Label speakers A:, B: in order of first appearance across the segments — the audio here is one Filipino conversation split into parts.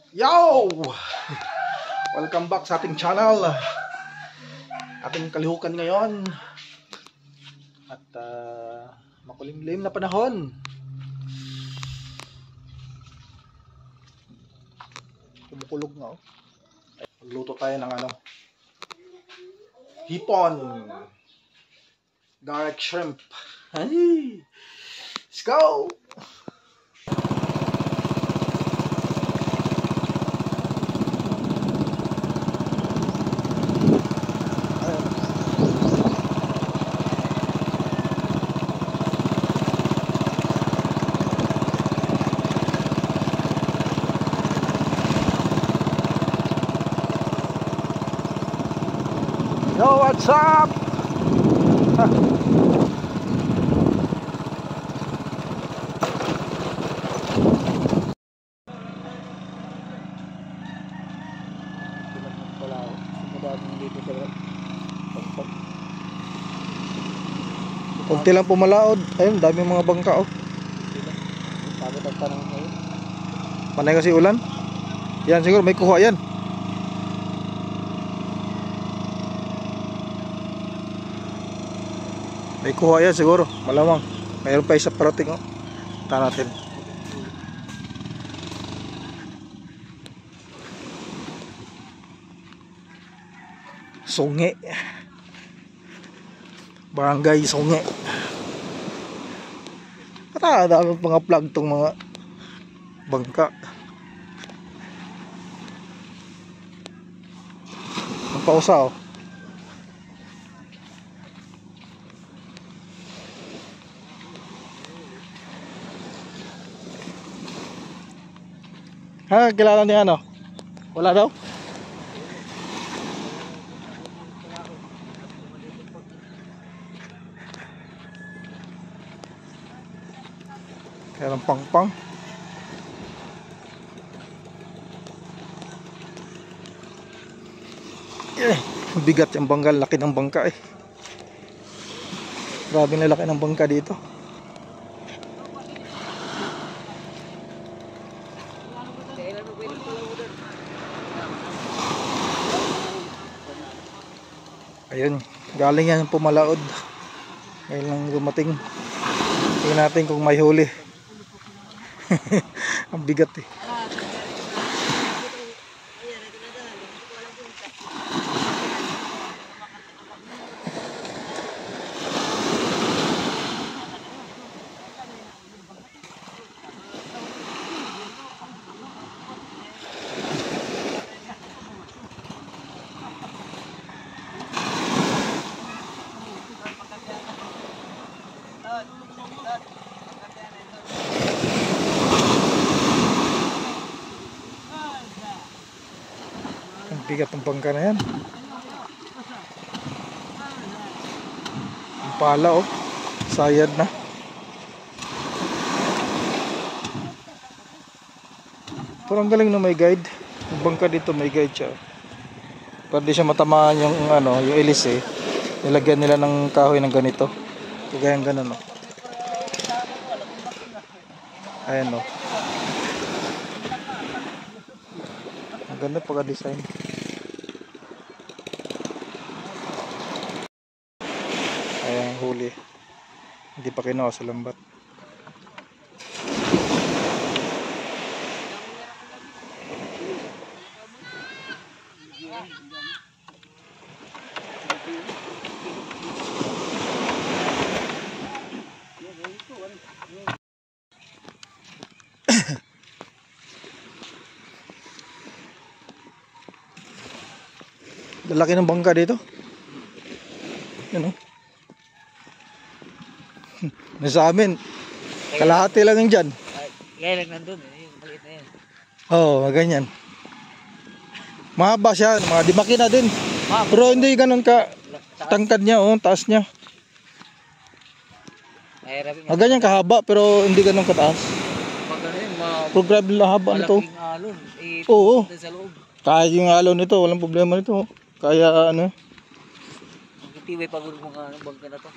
A: Yo! Welcome back sa ating channel. Ating kalihukan ngayon. At makulimlim na panahon. Kumukulog na oh. Magluto tayo ng hipon. Garlic shrimp. Hey! Let's go! Yo, what's up? Kunti lang pumalaod. Ayun, dami mga bangka oh. Pagod ang panahon ngayon. Panay kasi ulan. Yan siguro may kuha yan. May kuha yan siguro, malamang. Mayroon pa isa parating oh. Taan natin. Sungi. Barangay Sungi. Dami mga plug tong mga bangka. Ang pausa oh. Ha, kilala niya ano? Wala daw? Kaya ng pang-pang. Bigat yung bangka, laki ng bangka eh. Grabe na laki ng bangka dito. Ayun, galing yan pumalaod. Ngayon lang dumating. Tingnan natin kung may huli. Ang bigat eh. Ang bigat ng bangka na yan. Ang pala oh. Sayad na. Pero ang galing na may guide. Yung bangka dito may guide siya. Para di siya matamaan yung yung ilis eh. Nilagyan nila ng kahoy ng ganito. Kagayang ganun oh. Ayan oh. Ang ganda pagka-design. Ayan huli. Hindi pa kinuha sa lambat. Lalaki ng bangka dito. Yan o. Nasa amin. Kalahati lang yung dyan.
B: Kaya lang nandun. Yung maliit na yan.
A: Oo, ganyan. Mahaba siya. Mga dimaki na din. Pero hindi ganun ka tangkad niya. Oh, taas niya. Ganyan kahaba pero hindi ganun kataas. Pero grabe lang haba nito. Oo. Kaya yung alon nito. Walang problema nito. Kaya
B: Magkitiway pag mga bangka na to.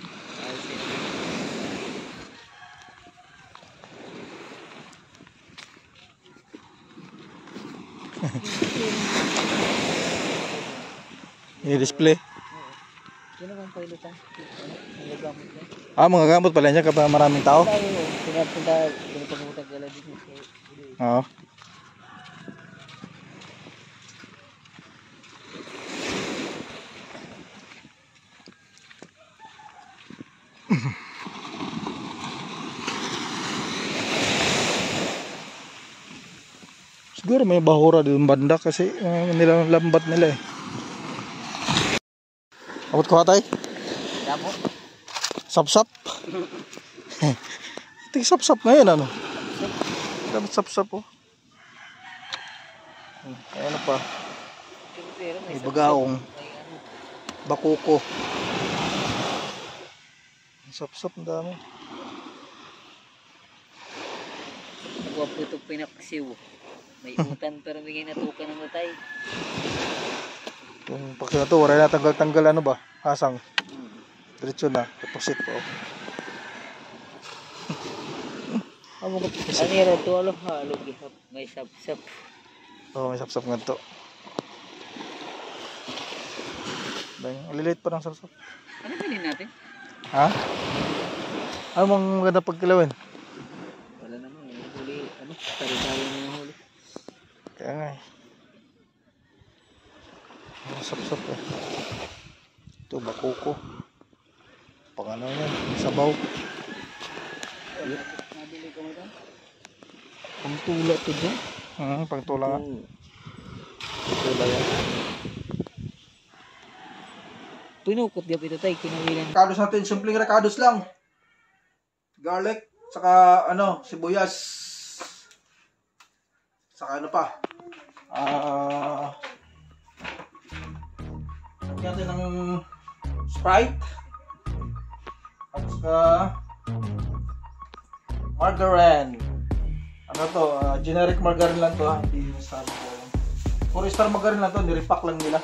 A: Yung display.
B: Yun naman pilot ha. Ang gamot na.
A: Ah, mga gamot pala niya kapag maraming tao.
B: Pinapunta gala dito.
A: Oo. Siguro may bahura doon banda kasi nilambat nila eh. Abot ko hatay?
B: Damo.
A: Sap-sap. Ito sap-sap ngayon ano? Sap-sap oh. Ano pa? May bagaong. Bakuko. Sap-sap ang dami.
B: Nagwapo itong pinaksiw. May utan pero may natukan ng matay.
A: Kung pag na to, wala na tanggal-tanggal ano ba? Hasang. Diretso na. Deposit po.
B: Ano yun ito? Alam ha? May sap-sap.
A: Oo, may sap-sap nga to. Lilit pa ng sap-sap.
B: Ano bilhin natin?
A: Ha? Ano mang maganda pagkilawin?
B: Wala naman. Huli. Ano? Tari-tari na yung huli.
A: Kaya nga eh. Sap-sap eh. Ito, bakuko. Pang ano yan, sabaw.
B: Nabili ko mo doon?
A: Pangtula ito dyan. Pangtula nga. Pangtula yan.
B: Pinukot diya ito tayo. Kinawilan.
A: Rekados natin, simpleng rekados lang. Garlic, saka ano, sibuyas. Saka ano pa. Lagyan natin ng Sprite. At saka margarine. Ano to? Generic margarine lang to ha. Hindi yung star margarine. 4-star margarine lang to. Nirepack lang nila.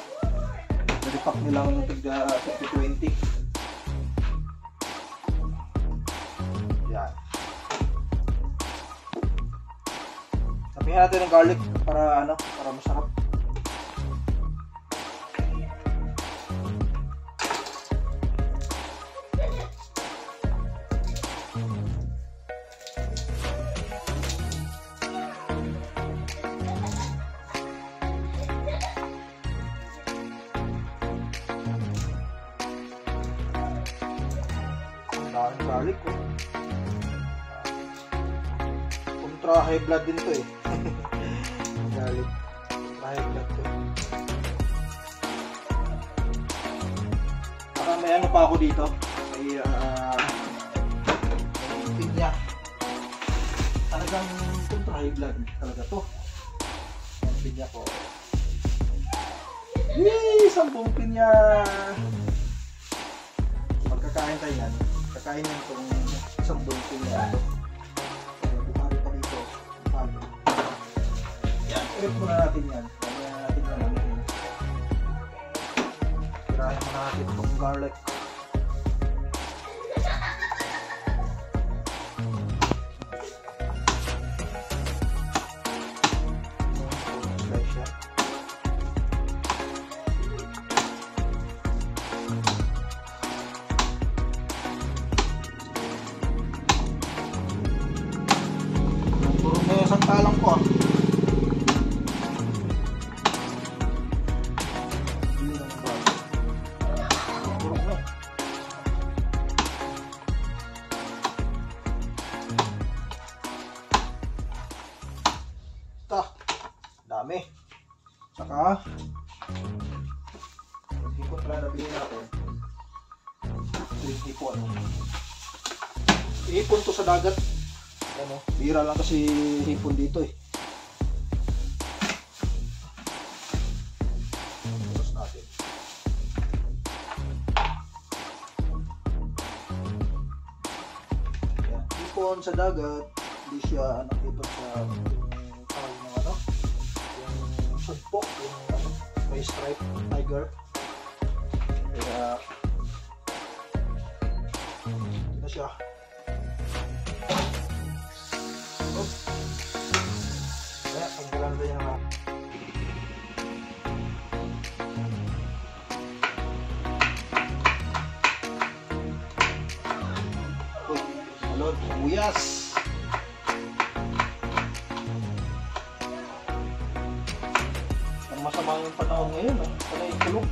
A: Nirepack nilang tigda 50-20. Yan. Sabihin natin ng garlic para ano, para masarap. Daming garlic ko. Kontra high blood din to eh. Garlic. Kontra high blood to. Saka may ano pa ako dito. May pinya. Talagang kontra high blood talaga to. Ang pinya ko. Yee! 10 pinya! Pagkakain tayo yan. Kakain yan itong 10 pinya. Bukari pa dito. Bukari. Yan. Irip muna natin yan. Kaya natin yan namin. Kirahin muna natin itong garlic. Slice yan. Puro may isang talang ko ah. Puro may. Ito. Dami. Saka hipon pala nabili natin. Hipon. Hipon to sa dagat. Ano, bira lang kasi hipon dito eh. Tapos natin. Yan, hipon sa dagat, hindi siya hipon sa yung tawag ng ano, yung sudpok, yung ano, may stripe tiger. Kaya ito na siya. Kaya, pagkalan tayo nga. sibuyas. Ang masama yung panahon ngayon, panay tulog.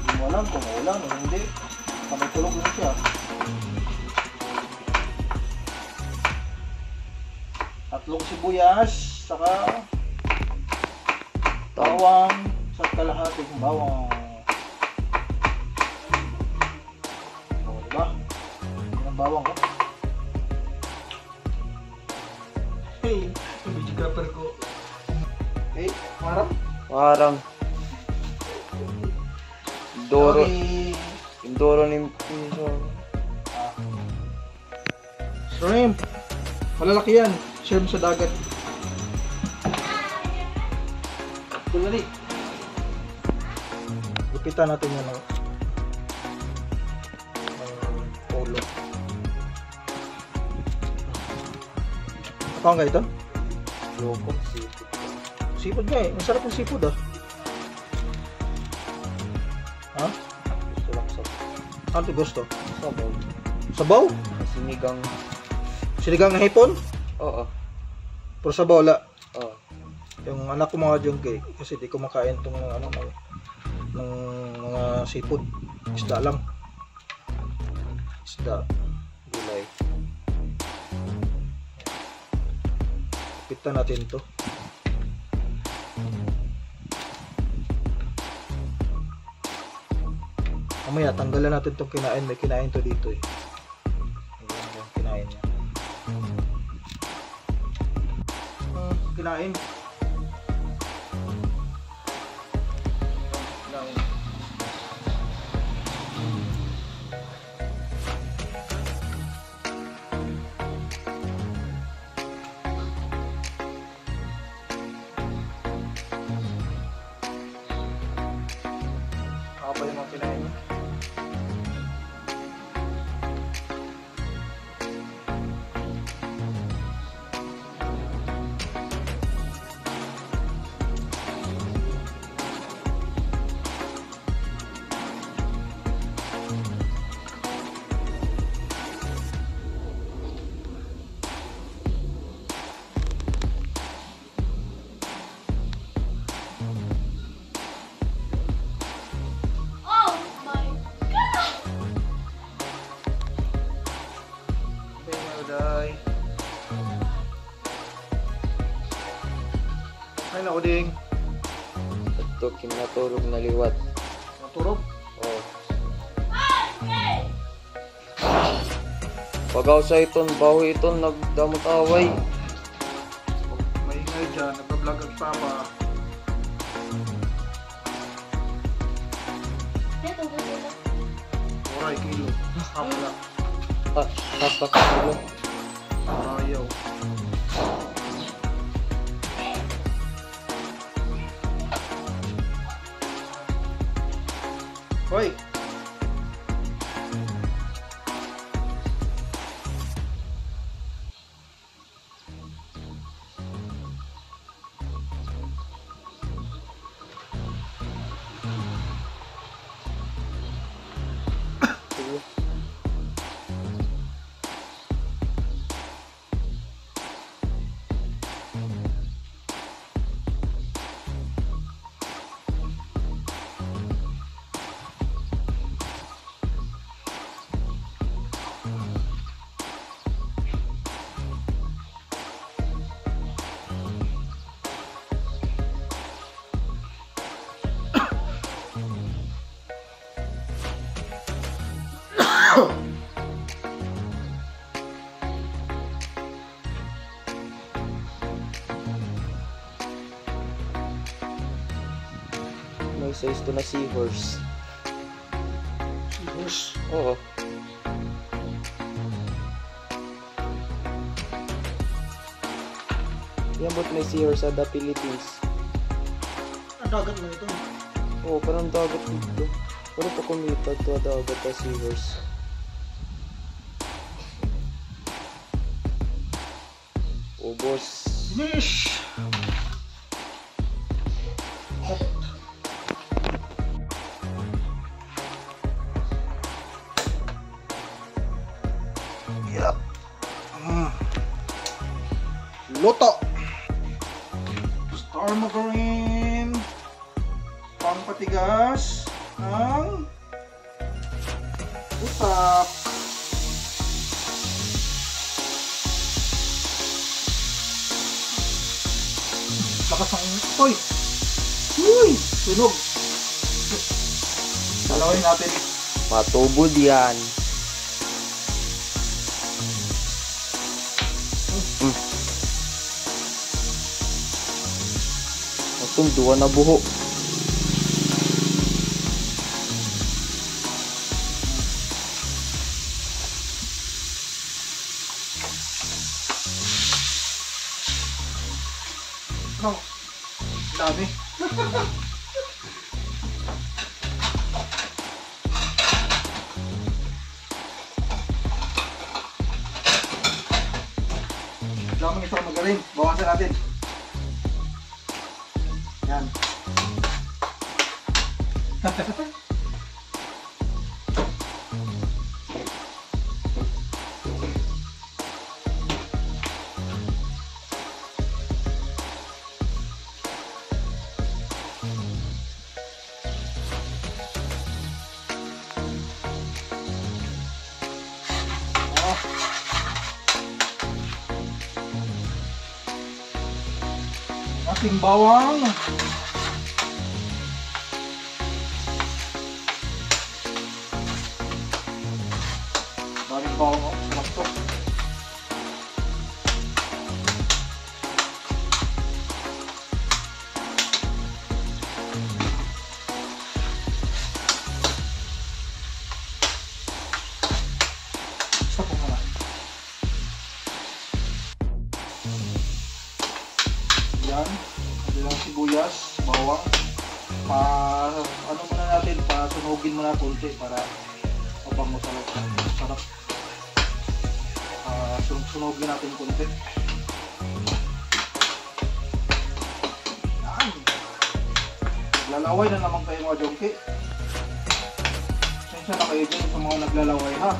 A: Hindi mo alam kung ulan o hindi. Panay tulog lang siya. Tatlong sibuyas, saka bawang sa kalahating bawang. O, diba? Yan ang bawang, oh. Hey, videographer ko. Hey, marang?
C: Parang Doro,
A: Sorry.
C: yung Doro ni Pinsan.
A: Shrimp. Malalaki yan. Shrimp sa dagat. Dali. Gupitan natin yan ng polo. Ako nga ito?
C: Loko, sipit.
A: Sipod nga eh. Masarap yung sipod ah. Ha?
C: Gusto lang sa
A: Ano to gusto?
C: sabaw.
A: Sabaw?
C: Sinigang.
A: Sinigang na hipon?
C: Oo.
A: Pero sabaw wala.
C: Oo.
A: Yung anak ko mga jungke kasi di ko makain itong ano, ng mga seafood. Isda lang. Isda.
C: Gulay.
A: Pitan natin to. Mamaya tanggalan natin itong kinain. May kinain to dito eh. Ayan yung kinain niya. Kinain. Kinain. Ako ba yung mga kinain niya? Day. Ay na uding.
C: Ito, kinatulog na liwat.
A: Maturog.
C: Oo. Pagaw sa iton, baho iton, nagdamot away.
A: Maingay dyan. Nagpa-vlog ang papa. Oray kilo. Hapla.
C: Hapak ulo.
A: Ayaw. Hoy.
C: May size to na seahorse.
A: Seahorse.
C: Oo. Yan ba't may seahorse sa the Philippines?
A: Ang dagat mo ito.
C: Oo, parang dagat dito. Pero pa kumita to dagat na seahorse. Oh, boss.
A: Finish! Yeah. Luto. Star margarine. Pangpatigas ng utak. Lakas ng toy. Uy! Sunog. Dalawin natin.
C: Matubod yan. Itong duwa na buho.
A: Oh, dami. Daming ito magaling. Bawasan natin. Yan. Ating bawang. Daming bawang, oh. Sarap to. Stop mo naman. Yan, bilang sibuyas, bawang. Ano muna natin, pasunugin muna konti para mabango talaga. Sarap. Sunugin natin konti. Yan. Naglalaway na naman kayo mga jongki. Sensya na kayo dyan sa mga naglalaway ha.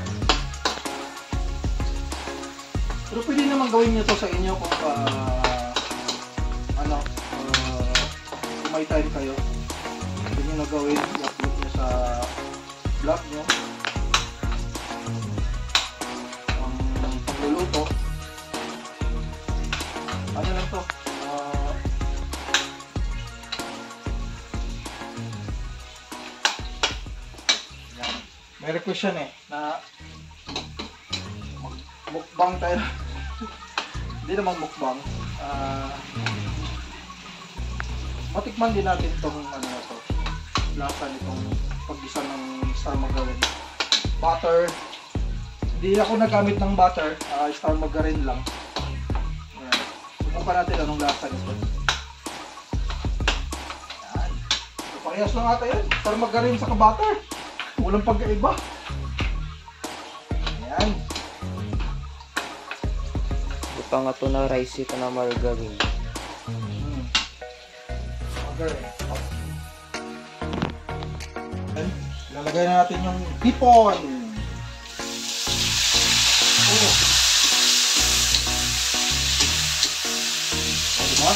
A: Pero pwede naman gawin nyo to sa inyo kung kung may time kayo, hindi nyo na gawin, i-upload nyo sa vlog nyo ang pagluluto. Ano lang to, yan. May request yan na mukbang tayo. Hindi naman mukbang, matikman din natin itong lasa nitong paggisa ng star margarine. Butter. Hindi ako nagamit ng butter, star margarine lang. Ayan. Subukan natin anong lasa nito. Ayan. So, parehas lang ata yan. Star margarine sa butter. Walang pagkaiba. Ayan.
C: Ito nga ito na rice ito na margarine.
A: Lalagay na natin yung hipon. Oh. Diba?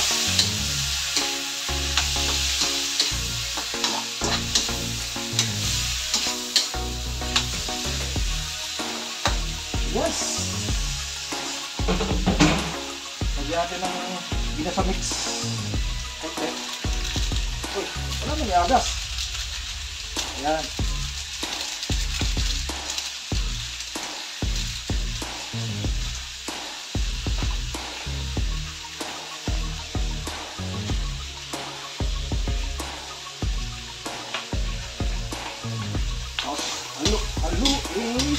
A: Yes! Lagyan natin ng ginasa mix. Okay. Uy, wala mo niagas. Ayan. Tapos, haluin.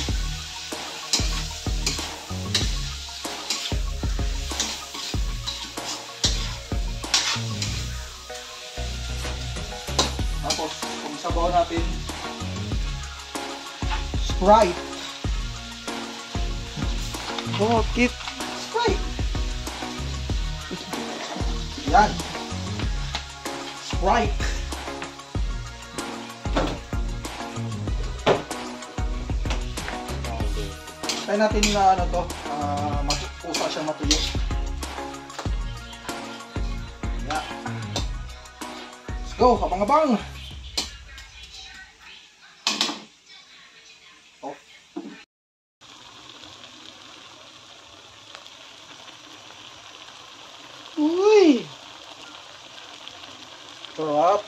A: Tapos, kung sabaw natin, Sprite.
C: Bakit?
A: Sprite. Yan. Sprite. Try natin na ano to, pusa siyang matuyo. go, abang-abang. Oh. Uy. Sarap.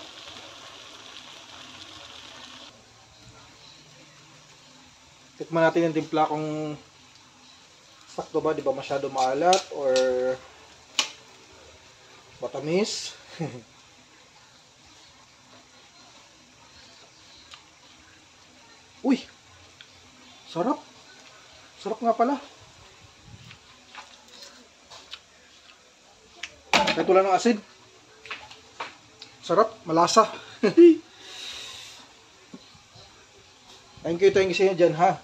A: Tikman natin yung timpla kung sakto ba, di ba masyado maalat or matamis. Uy! Sarap! Sarap nga pala. Kahit wala ng asid. Sarap, malasa. Thank you sa inyo dyan, ha.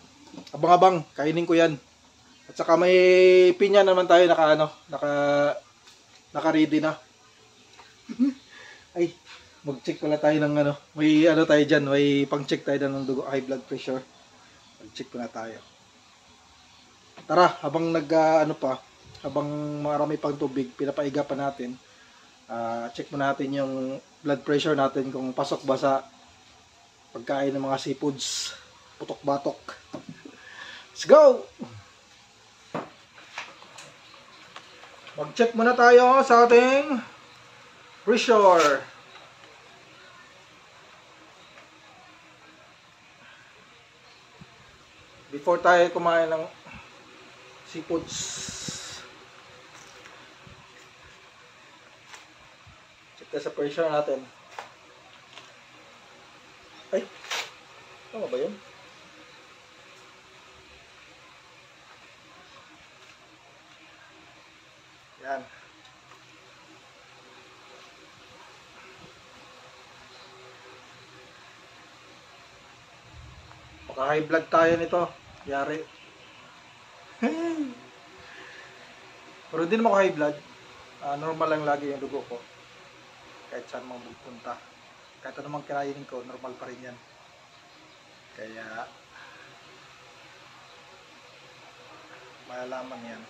A: Abang-abang, kainin ko yan. At saka may pinya naman tayo naka-ready na. Ay, mag-check pala tayo ng ano. May ano tayo dyan, may pang-check tayo ng dugo, high blood pressure. Mag-check pala tayo. Tara, habang habang marami pang tubig, pinapaiga pa natin. Check mo natin yung blood pressure natin kung pasok ba sa pagkain ng mga seafoods. Putok-batok. Let's go! Mag-check muna tayo sa ating pressure. Before tayo kumain ng seafoods. Check tayo sa pressure natin. Ay! Tama ba yun? Yan. Baka high blood tayo nito. Yari. Pero hindi naman ako high blood. Normal lang lagi yung dugo ko. Kahit saan mang magpunta. Kahit anumang kinainin ko, normal pa rin yan. Kaya malalaman yan.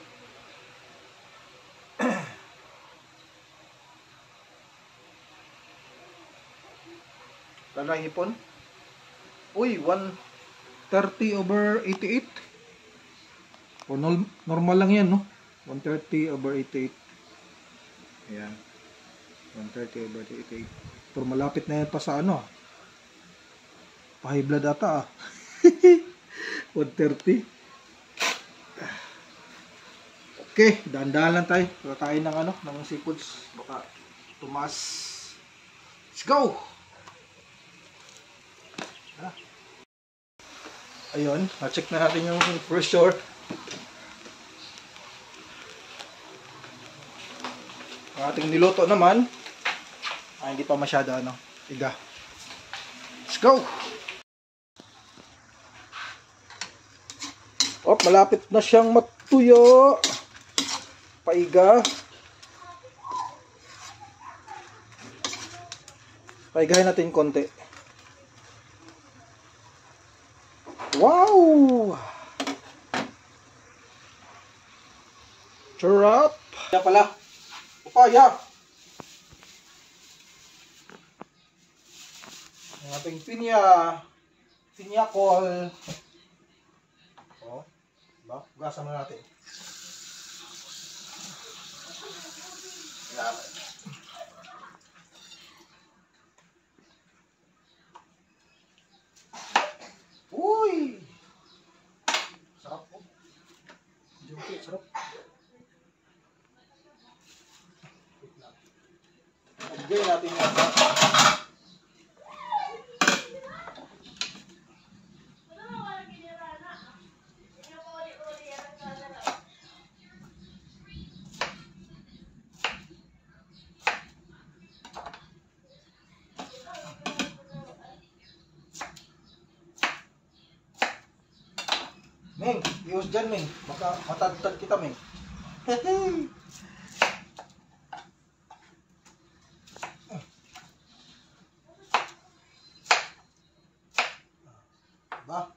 A: Lalo ang hipon. Uy, 130/88. O, normal lang yan, no? 130/88. Ayan. 130/88. Pero malapit na yan pa sa ano. Pa-high blood ata, 130. Okay, dahan-dahan lang tayo. Kakain ng ng seafoods. Baka tumas. Let's go! Ayun, na-check na natin yung pressure. Ang ating niluto naman, hindi pa masyado iga. Let's go! Malapit na siyang matuyo. Paiga. Paigahin natin konti. Wow! Sarap! Kaya pala, papaya! Ang ating pinya call. O, diba? Ugasan na natin. Yan. Uy! Sarap po. Okay, sarap. Lagyan natin yan. Meng, iwas dyan, Meng. Baka matagtag kita, Meng. Diba?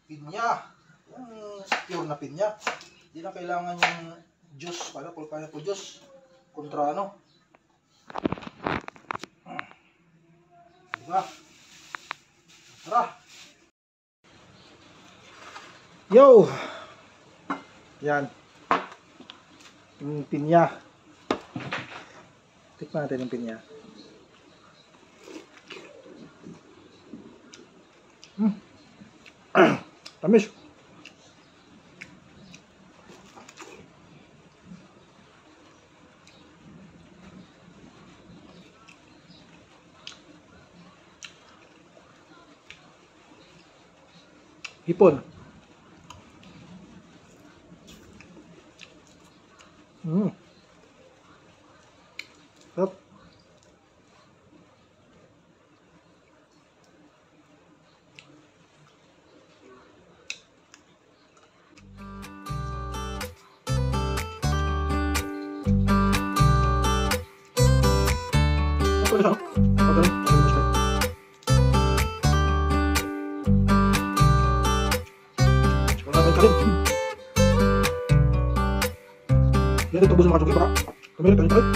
A: Pinya. Yung pure na pinya. Hindi na kailangan yung juice. Pineapple juice. Kontra Diba? Tara! Yo! Yan. Yung pinya. Tikman natin yung pinya. Tamis. Hipon. Sarap. Ako na siya. Magaling. Magaling siya. Wala naman ka rin. Yan ito, buso makasuki baka. Kami rin, kalit.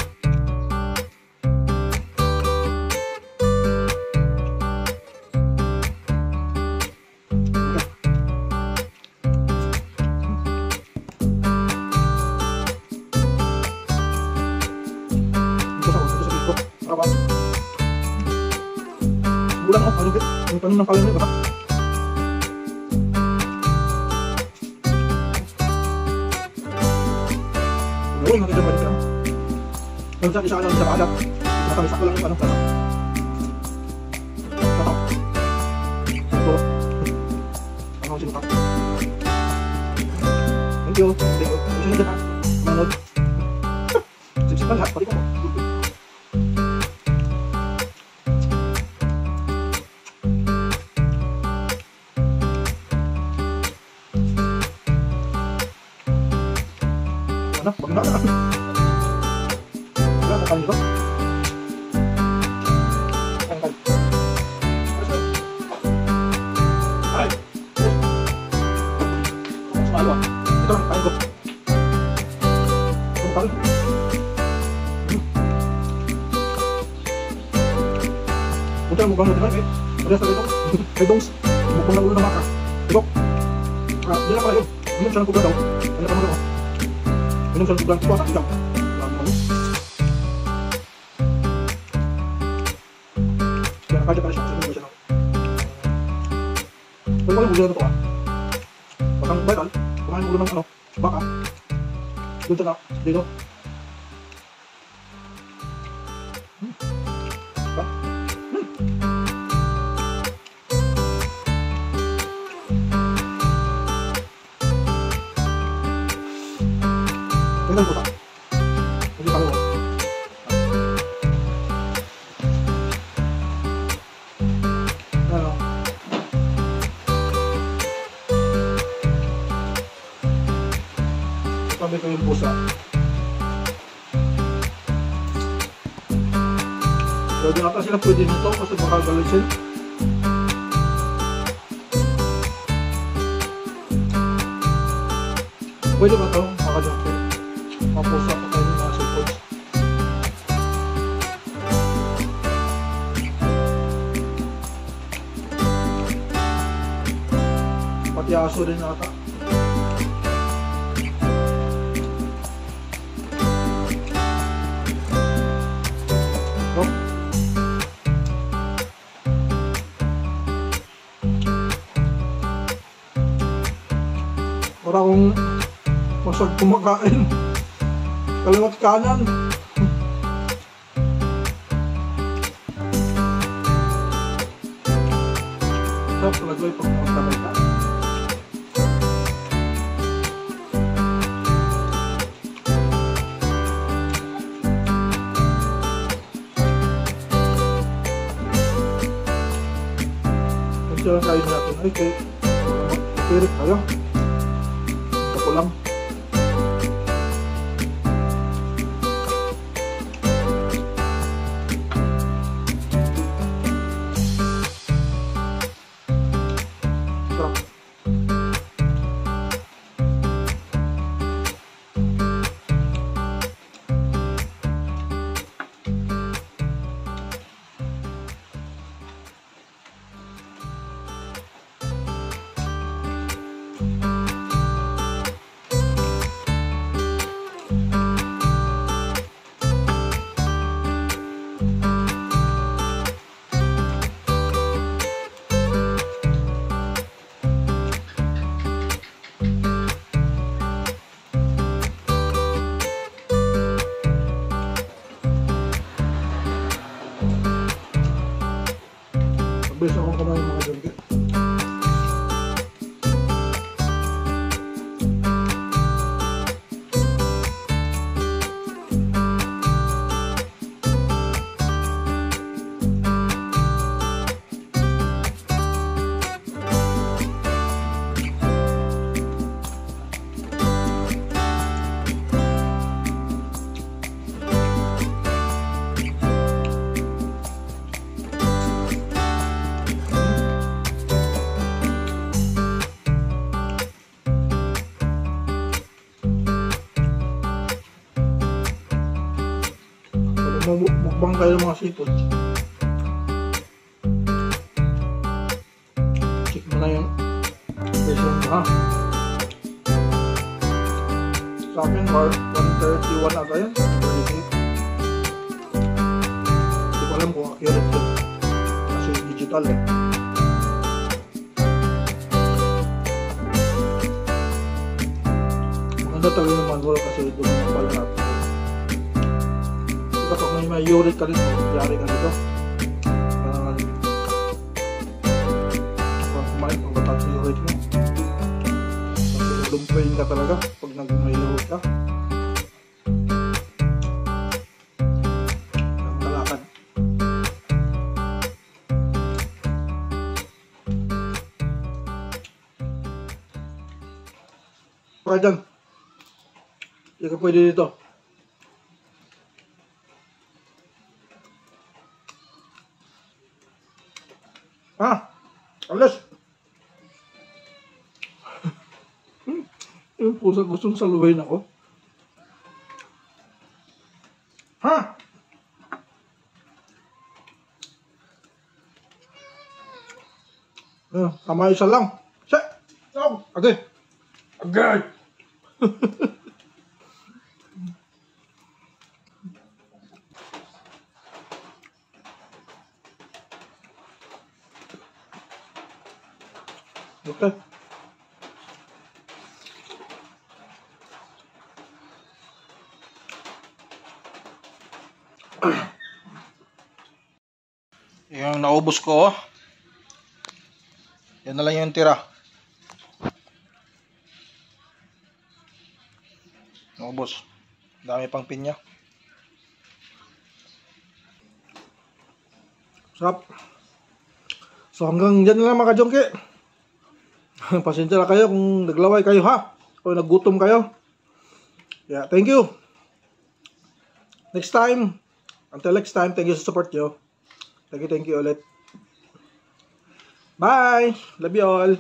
A: Bulan ako, malugit. Yung tanong ng palengke, baka. Gawin natin dyan, balik lang. Kung saan isa ka lang sa paalat, matamis ako lang yung anong tanong. Tatak. Ito. Ang ako sinutak. Thank you. Thank you. Gusto nyo dyan ha? Manod. Sipsipan lahat, balik ako. Wag na. Wala na kanito. Tangkal. Ay. Sumalo ah. Ito lang, kain ko. Tangkal. Punta ang mukhang natin eh. Parehas na ito. May dongs. Mukhang na ulo ng maka. Ito. Di na pala yun. Uminom siya ng kubra daw. Ano ka mo daw. Minum satu bulan puasa jam. Jangan kaget pada siapa yang bisa. Bagaimana bulan itu? Pasang batal, kemarin bulan ano? Baka. Doon na dito. Tingnan ko ta. Hindi pa rin. Ano? Sabi ko yung pusa. So, di ata sila pwede nito kasi baka galisin. Pwede ba ito? Makadokter. Mapusa pa kayo ng mga support. Pati aso din nata. So, para kung masag kumakain kaliwat kanan. So, palagay pag magkamay ka. Ito lang kain natin. Ay, kaya pirit tayo. Ito ko lang. Mabilis akong kumain mga jungkit. Mukbang kayo ng mga seafood. Check mo na yung version mo ha. Sa akin, 131 ata yan. 138. Hindi ko alam kung accurate yun. Kasi digital eh. Maganda talaga yung manual kasi doon yung pala natin. Kapag may uric ka rin, yari ka dito. Kailangan kumain kung batas yung uric mo. Kasi lumpayin ka talaga pag may uric ka. Makalakad. Paka dyan. Hindi ka pwede dito. Ha? Alas! Yung pusa gustong saluhin ako. Ha? Tama isa lang. Siya! Oh, agay! Agay! Okay. Yung naubos ko, yan na lang yung tira. Naubos. Dami pang pinya. Sarap. So hanggang dyan na lang mga kajongke. Pasensya na kayo kung naglaway kayo ha o naggutom kayo. Yeah, thank you. Next time, until next time, thank you sa support nyo. Thank you ulit. Bye! Love you all.